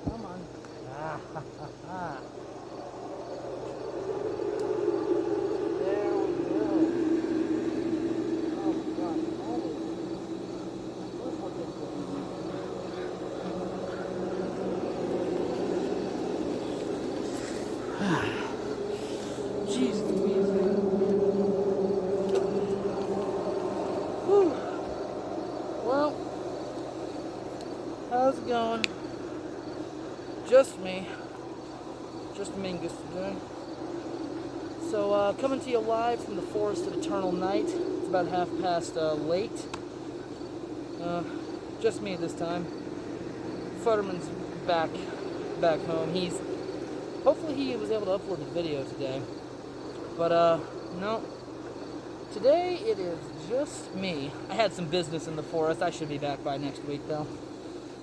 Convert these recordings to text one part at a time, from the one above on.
Come on. There we go. Oh God, let's look at this. Jeez Louise. Whew. Well, how's it going? Just me. Just Mingus today. So, coming to you live from the Forest of Eternal Night. It's about 8:30 just me this time. Futterman's back home. Hopefully he was able to upload the video today. But, no. Today it is just me. I had some business in the forest. I should be back by next week, though.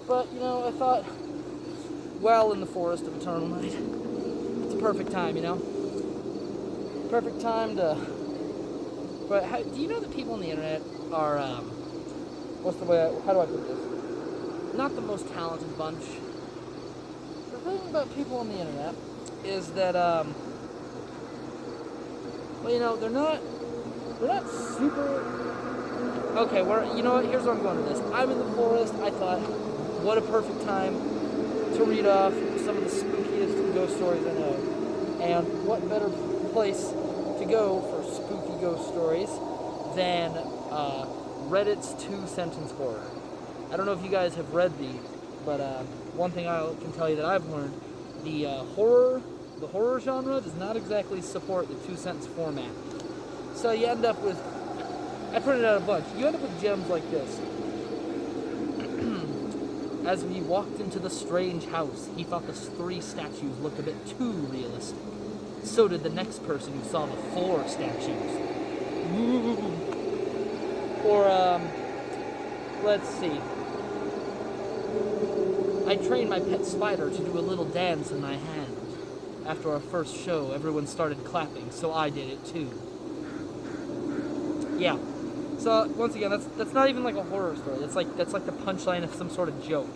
But, I thought, well, in the Forest of Eternal Night, it's a perfect time, Perfect time to... But do you know that people on the internet are, how do I put this? Not the most talented bunch. The thing about people on the internet is that, they're not super... Okay, you know what, here's where I'm going with this. I'm in the forest. I thought, what a perfect time to read off some of the spookiest ghost stories I know. And what better place to go for spooky ghost stories than Reddit's Two-Sentence-Horror. I don't know if you guys have read these, but one thing I can tell you that I've learned, the horror genre does not exactly support the two-sentence format. So you end up with, I printed out a bunch, you end up with gems like this. As we walked into the strange house, he thought the 3 statues looked a bit too realistic. So did the next person who saw the 4 statues. Or, let's see. I trained my pet spider to do a little dance in my hand. After our first show, everyone started clapping, so I did it too. Yeah. So, once again, that's not even like a horror story. That's like the punchline of some sort of joke.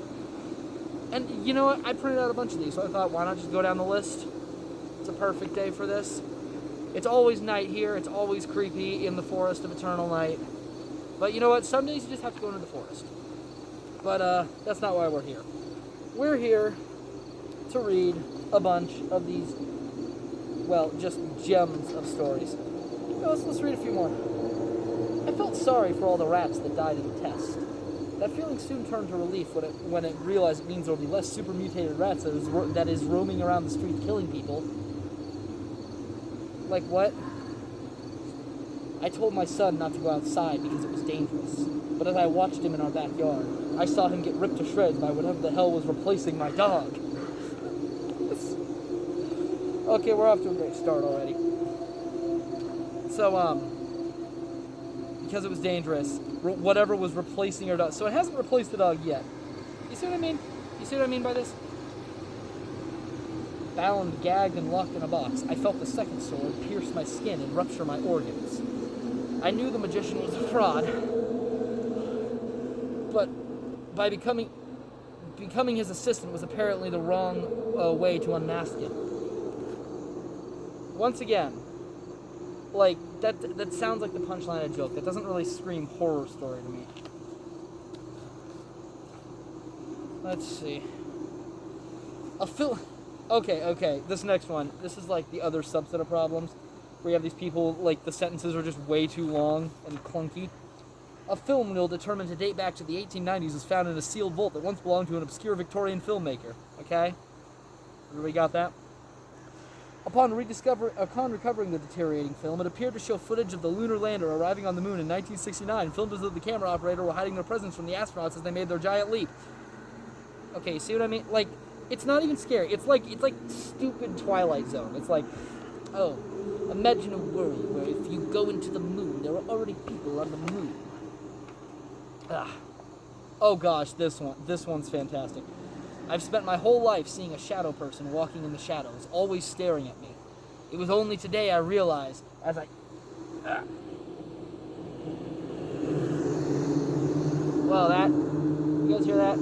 And you know what? I printed out a bunch of these, so I thought, why not just go down the list? It's a perfect day for this. It's always night here. It's always creepy in the Forest of Eternal Night. But you know what? Some days you just have to go into the forest. But that's not why we're here. We're here to read a bunch of these, well, just gems of stories. Let's read a few more. I felt sorry for all the rats that died in the test. That feeling soon turned to relief when it realized it means there will be less super mutated rats that is roaming around the streets killing people. Like what? I told my son not to go outside because it was dangerous. But as I watched him in our backyard, I saw him get ripped to shreds by whatever the hell was replacing my dog. Okay, we're off to a great start already. So, because it was dangerous, whatever was replacing our dog. So it hasn't replaced the dog yet. You see what I mean? You see what I mean by this? Bound, gagged, and locked in a box, I felt the second sword pierce my skin and rupture my organs. I knew the magician was a fraud, but by becoming his assistant was apparently the wrong way to unmask him. Once again, like, that sounds like the punchline of a joke. That doesn't really scream horror story to me. Let's see. Okay, this next one. This is like the other subset of problems, where you have these people, like, the sentences are just way too long and clunky. A film reel determined to date back to the 1890s was found in a sealed vault that once belonged to an obscure Victorian filmmaker. Okay? Everybody got that? Upon recovering the deteriorating film, it appeared to show footage of the lunar lander arriving on the moon in 1969, filmed as though the camera operator were hiding their presence from the astronauts as they made their giant leap. Okay, see what I mean? Like, It's not even scary. It's like stupid Twilight Zone. It's like, oh, imagine a world where if you go into the moon, there are already people on the moon. Ah. Oh gosh, this one's fantastic. I've spent my whole life seeing a shadow person walking in the shadows, always staring at me. It was only today I realized, as I... Well, that... You guys hear that?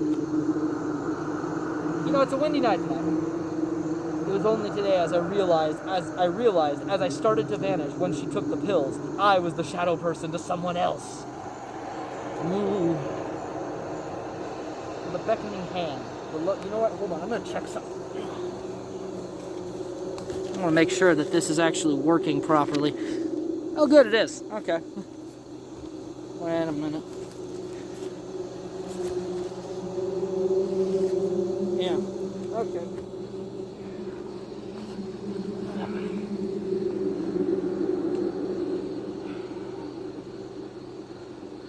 You know, it's a windy night tonight. It was only today as I realized, as I started to vanish when she took the pills, I was the shadow person to someone else. Ooh. With a beckoning hand. You know what? Hold on, I'm going to check something. I want to make sure that this is actually working properly. Oh, good, it is. Okay. Wait a minute. Yeah. Okay.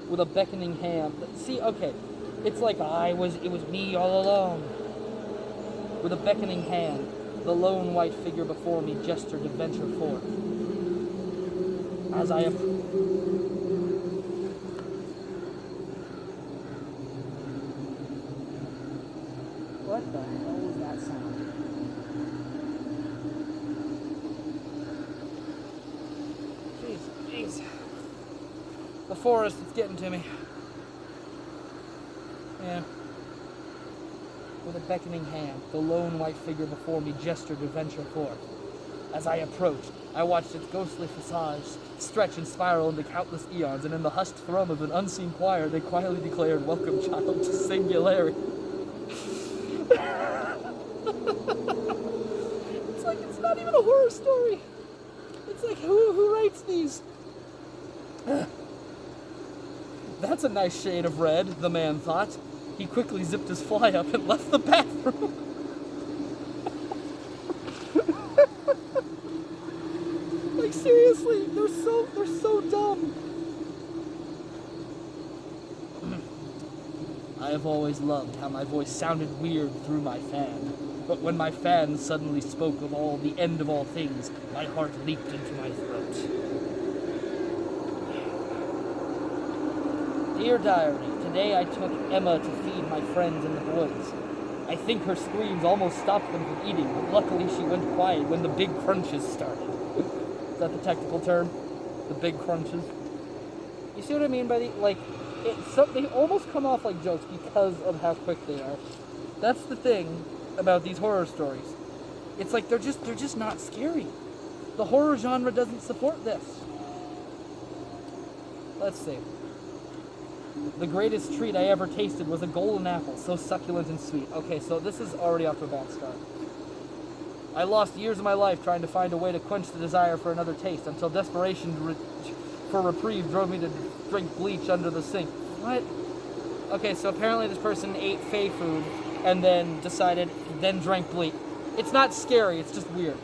With a beckoning hand. See, okay. It's like it was me all along. With a beckoning hand, the lone white figure before me gestured to venture forth. As I What the hell was that sound? Jeez. The forest is getting to me. Yeah. With a beckoning hand, the lone white figure before me gestured to venture forth. As I approached, I watched its ghostly facades stretch and spiral into countless eons, and in the hushed thrum of an unseen choir, they quietly declared, "Welcome, child, to singularity." It's like it's not even a horror story. It's like, who writes these? That's a nice shade of red, the man thought. He quickly zipped his fly up and left the bathroom. Like, seriously, they're so dumb. I have always loved how my voice sounded weird through my fan. But when my fan suddenly spoke of the end of all things, my heart leaped into my throat. Dear Diary, today I took Emma to feed my friends in the woods. I think her screams almost stopped them from eating, but luckily she went quiet when the big crunches started. Is that the technical term? The big crunches? You see what I mean by they almost come off like jokes because of how quick they are. That's the thing about these horror stories. It's like they're just not scary. The horror genre doesn't support this. Let's see. The greatest treat I ever tasted was a golden apple, so succulent and sweet. Okay, so this is already off to a bad start. I lost years of my life trying to find a way to quench the desire for another taste, until desperation for reprieve drove me to drink bleach under the sink. What? Okay, so apparently this person ate Fey food and then drank bleach. It's not scary, it's just weird.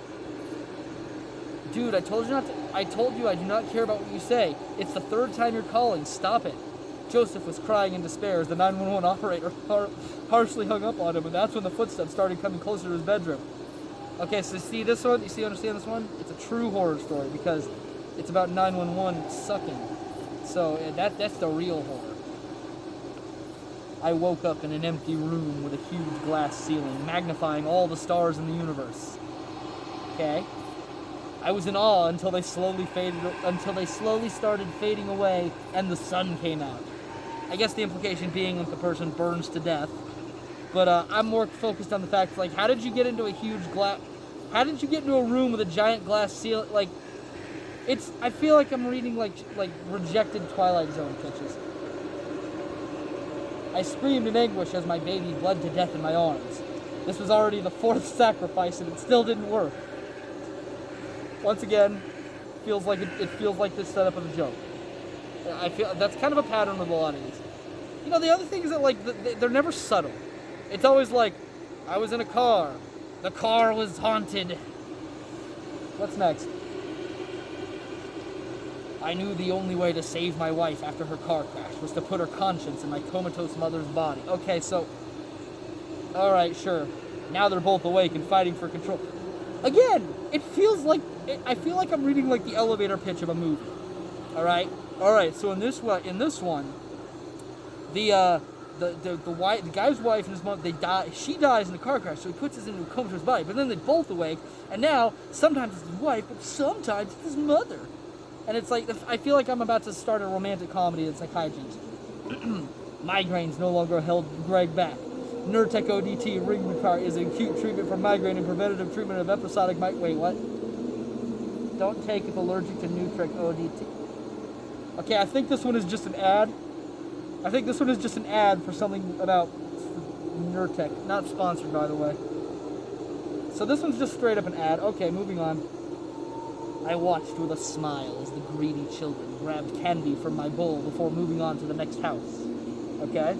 Dude, I told you I do not care about what you say. It's the third time you're calling. Stop it. Joseph was crying in despair as the 911 operator harshly hung up on him, and that's when the footsteps started coming closer to his bedroom. Okay, so see this one? Understand this one? It's a true horror story because it's about 911 sucking. So that's the real horror. I woke up in an empty room with a huge glass ceiling, magnifying all the stars in the universe. Okay? I was in awe until they slowly started fading away and the sun came out. I guess the implication being that the person burns to death. But I'm more focused on the fact, like, how did you get into a room with a giant glass ceiling? Like, I feel like I'm reading like rejected Twilight Zone pitches. I screamed in anguish as my baby bled to death in my arms. This was already the fourth sacrifice and it still didn't work. Once again, it feels like this setup of a joke. I feel that's kind of a pattern with a lot of these. You know, the other thing is that they're never subtle. It's always like, I was in a car. The car was haunted. What's next? I knew the only way to save my wife after her car crash was to put her conscience in my comatose mother's body. Okay, so, alright, sure. Now they're both awake and fighting for control. Again, it feels like I feel like I'm reading like the elevator pitch of a movie. All right. So in this one, the guy's wife and his mom, they die. She dies in a car crash, so he puts us into a comatose body. But then they're both awake, and now sometimes it's his wife, but sometimes it's his mother. And it's like I feel like I'm about to start a romantic comedy that's like hijinks. Migraines no longer held Greg back. Nurtec ODT ring repair is an acute treatment for migraine and preventative treatment of episodic migraine. Wait, what? Don't take if allergic to Nurtec ODT. Okay, I think this one is just an ad. I think this one is just an ad for something about Nurtec. Not sponsored, by the way. So this one's just straight up an ad. Okay, moving on. I watched with a smile as the greedy children grabbed candy from my bowl before moving on to the next house. Okay?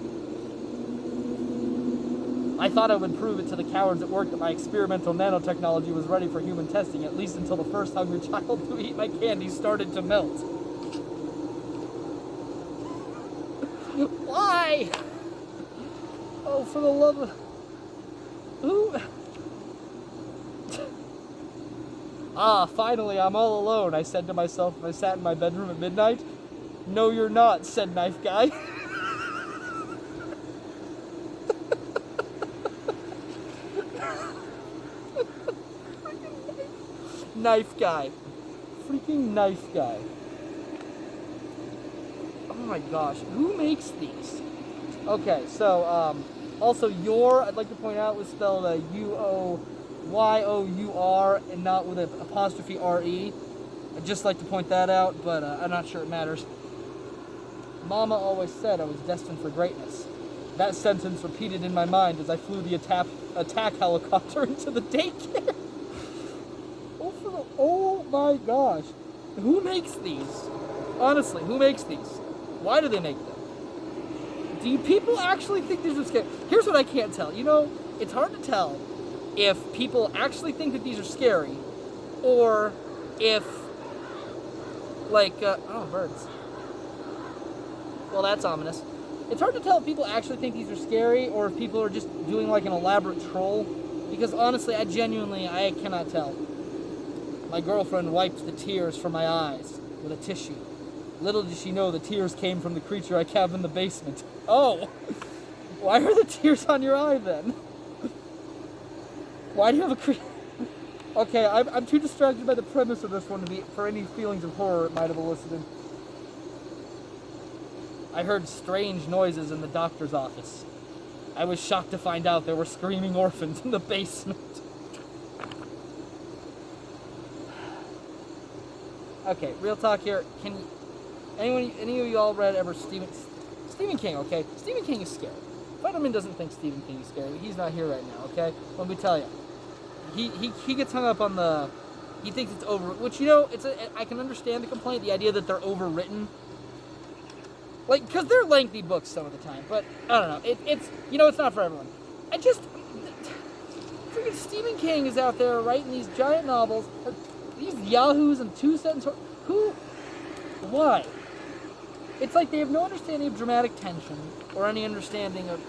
I thought I would prove it to the cowards at work that my experimental nanotechnology was ready for human testing, at least until the first hungry child to eat my candy started to melt. Why? Oh, for the love of... Who? Finally, I'm all alone, I said to myself as I sat in my bedroom at midnight. No, you're not, said Knife Guy. Knife Guy. Freaking Knife Guy. Oh my gosh, who makes these? Okay, so, also your, I'd like to point out, was spelled U-O-Y-O-U-R and not with an apostrophe R-E. I'd just like to point that out, but I'm not sure it matters. Mama always said I was destined for greatness. That sentence repeated in my mind as I flew the attack helicopter into the daycare. Oh my gosh. Who makes these? Honestly, who makes these? Why do they make them? Do people actually think these are scary? Here's what I can't tell. You know, it's hard to tell if people actually think that these are scary or if, like, oh, birds. Well, that's ominous. It's hard to tell if people actually think these are scary or if people are just doing, like, an elaborate troll. Because, honestly, I cannot tell. My girlfriend wiped the tears from my eyes with a tissue. Little did she know the tears came from the creature I kept in the basement. Oh! Why are the tears on your eye, then? Why do you have a creature? Okay, I'm too distracted by the premise of this one to be for any feelings of horror it might have elicited. I heard strange noises in the doctor's office. I was shocked to find out there were screaming orphans in the basement. Okay, real talk here. Can any of y'all read ever Stephen King? Okay, Stephen King is scary. Fetterman doesn't think Stephen King is scary. He's not here right now. Okay, let me tell you. He gets hung up on the. He thinks it's over. Which, you know, I can understand the complaint, the idea that they're overwritten. Like, because they're lengthy books some of the time, but I don't know. It's you know, it's not for everyone. Freaking Stephen King is out there writing these giant novels. These yahoos and two-sentence... Who? Why? It's like they have no understanding of dramatic tension or any understanding of...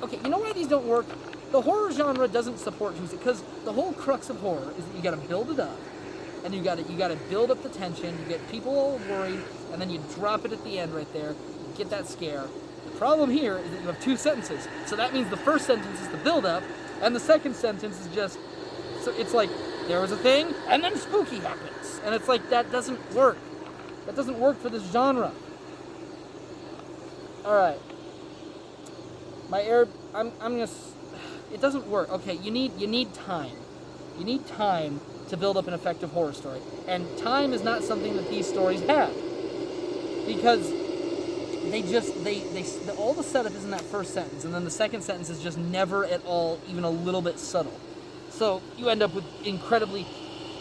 Okay, you know why these don't work? The horror genre doesn't support two-sentence, because the whole crux of horror is that you gotta build it up, and you gotta build up the tension, you get people all worried, and then you drop it at the end right there, you get that scare. The problem here is that you have two sentences, so that means the first sentence is the build-up, and the second sentence is just... So it's like... There was a thing, and then spooky happens. And it's like, that doesn't work. That doesn't work for this genre. Alright. I'm gonna... It doesn't work. Okay, you need time. You need time to build up an effective horror story. And time is not something that these stories have. Because all the setup is in that first sentence, and then the second sentence is just never at all even a little bit subtle. So you end up with incredibly,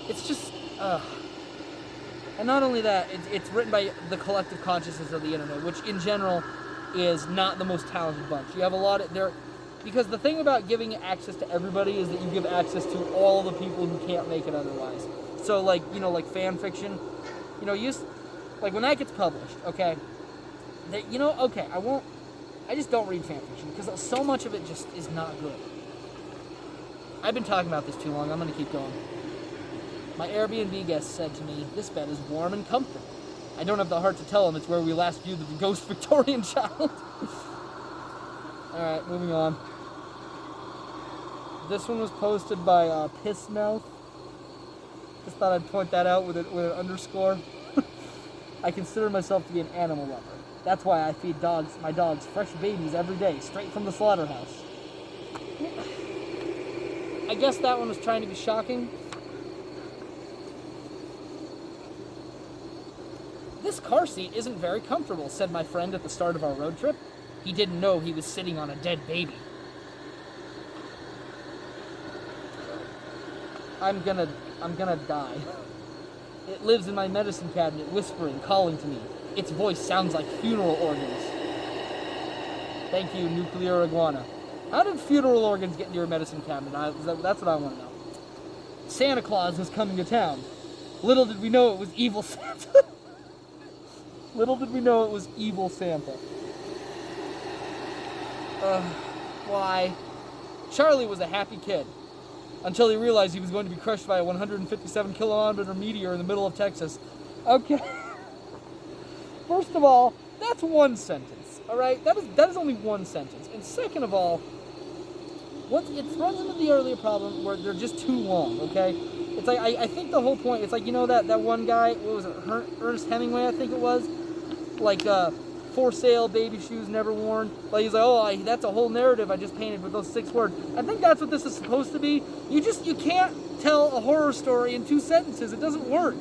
it's just, and not only that, it's written by the collective consciousness of the internet, which in general is not the most talented bunch. You have a lot of, because the thing about giving access to everybody is that you give access to all the people who can't make it otherwise. So like, you know, like fan fiction, you know, like when that gets published, okay, you know, okay, I just don't read fan fiction, because so much of it just is not good. I've been talking about this too long. I'm going to keep going. My Airbnb guest said to me, "This bed is warm and comfortable." I don't have the heart to tell him it's where we last viewed the ghost Victorian child. Alright, moving on. This one was posted by Pissmouth. Just thought I'd point that out with an underscore. I consider myself to be an animal lover. That's why I feed my dogs fresh babies every day, straight from the slaughterhouse. I guess that one was trying to be shocking. "This car seat isn't very comfortable," said my friend at the start of our road trip. He didn't know he was sitting on a dead baby. I'm gonna die. "It lives in my medicine cabinet, whispering, calling to me. Its voice sounds like funeral organs." Thank you, Nuclear Iguana. How did funeral organs get into your medicine cabinet? That's what I want to know. "Santa Claus was coming to town. Little did we know it was evil Santa." Little did we know it was evil Santa. Why? "Charlie was a happy kid until he realized he was going to be crushed by a 157-kilometer meteor in the middle of Texas." Okay. First of all, that's one sentence, all right? That is only one sentence. And second of all, it runs into the earlier problem where they're just too long, okay? It's like, I think the whole point, it's like, you know that one guy, what was it, Ernest Hemingway, I think it was? Like, for sale, baby shoes never worn. Like, he's like, oh, that's a whole narrative I just painted with those 6 words. I think that's what this is supposed to be. You can't tell a horror story in 2 sentences. It doesn't work.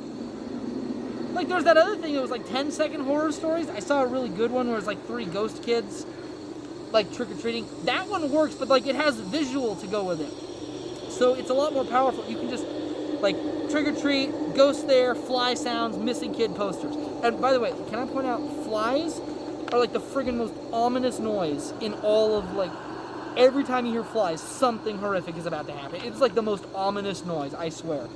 Like, there's that other thing that was like 10-second horror stories. I saw a really good one where it's like 3 ghost kids, like, trick-or-treating. That one works, but, like, it has visual to go with it. So it's a lot more powerful. You can just, like, trick-or-treat, ghost there, fly sounds, missing kid posters. And by the way, can I point out, flies are like the friggin' most ominous noise in all of, like, every time you hear flies, something horrific is about to happen. It's like the most ominous noise, I swear.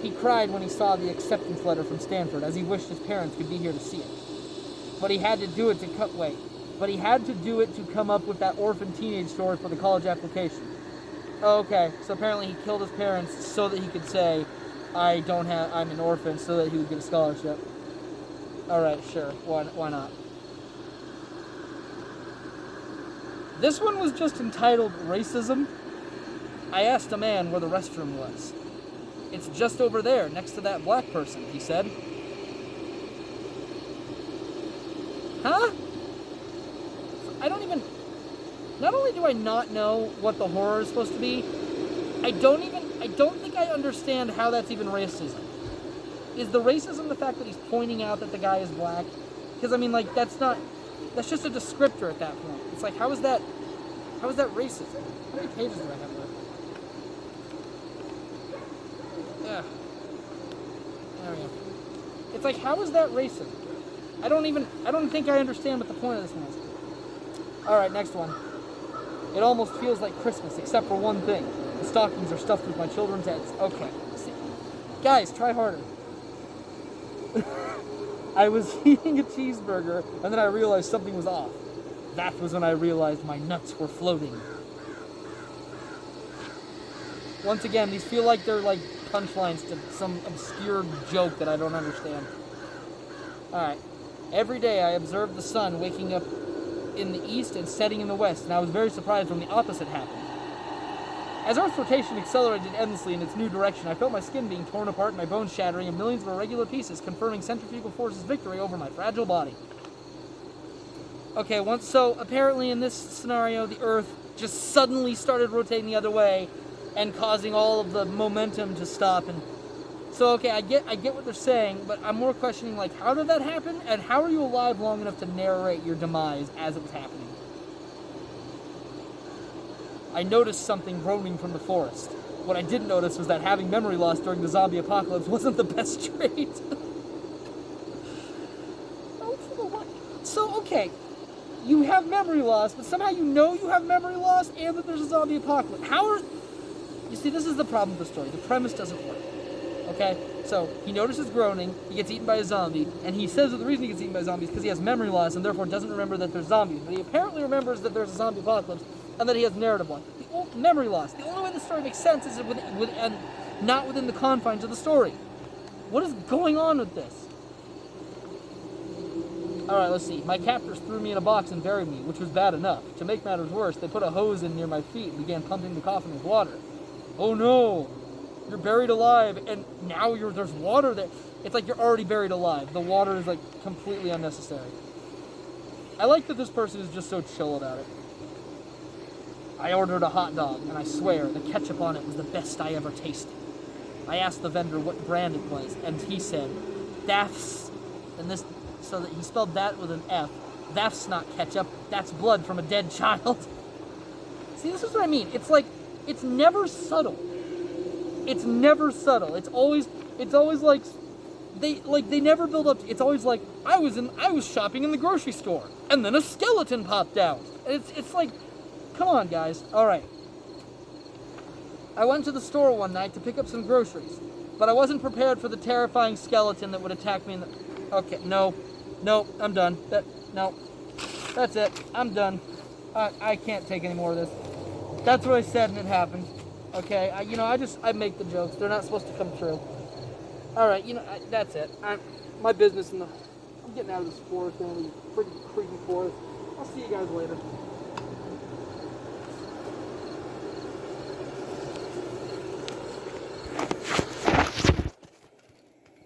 He cried when he saw the acceptance letter from Stanford, as he wished his parents could be here to see it. But he had to do it to come up with that orphan teenage story for the college application. Oh, okay, so apparently he killed his parents so that he could say, I'm an orphan, so that he would get a scholarship. Alright, sure, why not? This one was just entitled Racism. I asked a man where the restroom was. It's just over there, next to that black person, he said. Huh? Not only do I not know what the horror is supposed to be, I don't think I understand how that's even racism. Is the racism the fact that he's pointing out that the guy is black? Because, I mean, like, that's just a descriptor at that point. It's like, how is that racism? How many pages do I have left? Yeah. There we go. It's like, how is that racism? I don't think I understand what the point of this one is. Alright, next one. It almost feels like Christmas, except for one thing. The stockings are stuffed with my children's heads. Okay. See. Guys, try harder. I was eating a cheeseburger, and then I realized something was off. That was when I realized my nuts were floating. Once again, these feel like they're like punchlines to some obscure joke that I don't understand. Alright. Every day I observed the sun waking up in the east and setting in the west, and I was very surprised when the opposite happened. As Earth's rotation accelerated endlessly in its new direction, I felt my skin being torn apart and my bones shattering in millions of irregular pieces, confirming centrifugal force's victory over my fragile body. Okay, so apparently in this scenario, the Earth just suddenly started rotating the other way and causing all of the momentum to stop. And so, okay, I get what they're saying, but I'm more questioning, like, how did that happen? And how are you alive long enough to narrate your demise as it was happening? I noticed something groaning from the forest. What I didn't notice was that having memory loss during the zombie apocalypse wasn't the best trait. So, okay, you have memory loss, but somehow you know you have memory loss and that there's a zombie apocalypse. You see, this is the problem with the story. The premise doesn't work. Okay? So, he notices groaning, he gets eaten by a zombie, and he says that the reason he gets eaten by zombies is because he has memory loss and therefore doesn't remember that there's zombies. But he apparently remembers that there's a zombie apocalypse, and that he has narrative one. Memory loss. The only way the story makes sense is and not within the confines of the story. What is going on with this? Alright, let's see. My captors threw me in a box and buried me, which was bad enough. To make matters worse, they put a hose in near my feet and began pumping the coffin with water. Oh no! You're buried alive, and now there's water there. It's like you're already buried alive. The water is like completely unnecessary. I like that this person is just so chill about it. I ordered a hot dog, and I swear the ketchup on it was the best I ever tasted. I asked the vendor what brand it was, and he said, "That's," and this, so that he spelled that with an F. That's not ketchup. That's blood from a dead child. See, this is what I mean. It's like, it's never subtle. It's never subtle. It's always like, they never build up. It's always like, I was shopping in the grocery store, and then a skeleton popped out. And it's like, come on, guys. All right. I went to the store one night to pick up some groceries, but I wasn't prepared for the terrifying skeleton that would attack me in the... Okay, no, I'm done. That's it. I'm done. I can't take any more of this. That's what I said, and it happened. Okay, I make the jokes. They're not supposed to come true. All right, that's it. My business I'm getting out of this forest, freaking creepy forest. I'll see you guys later.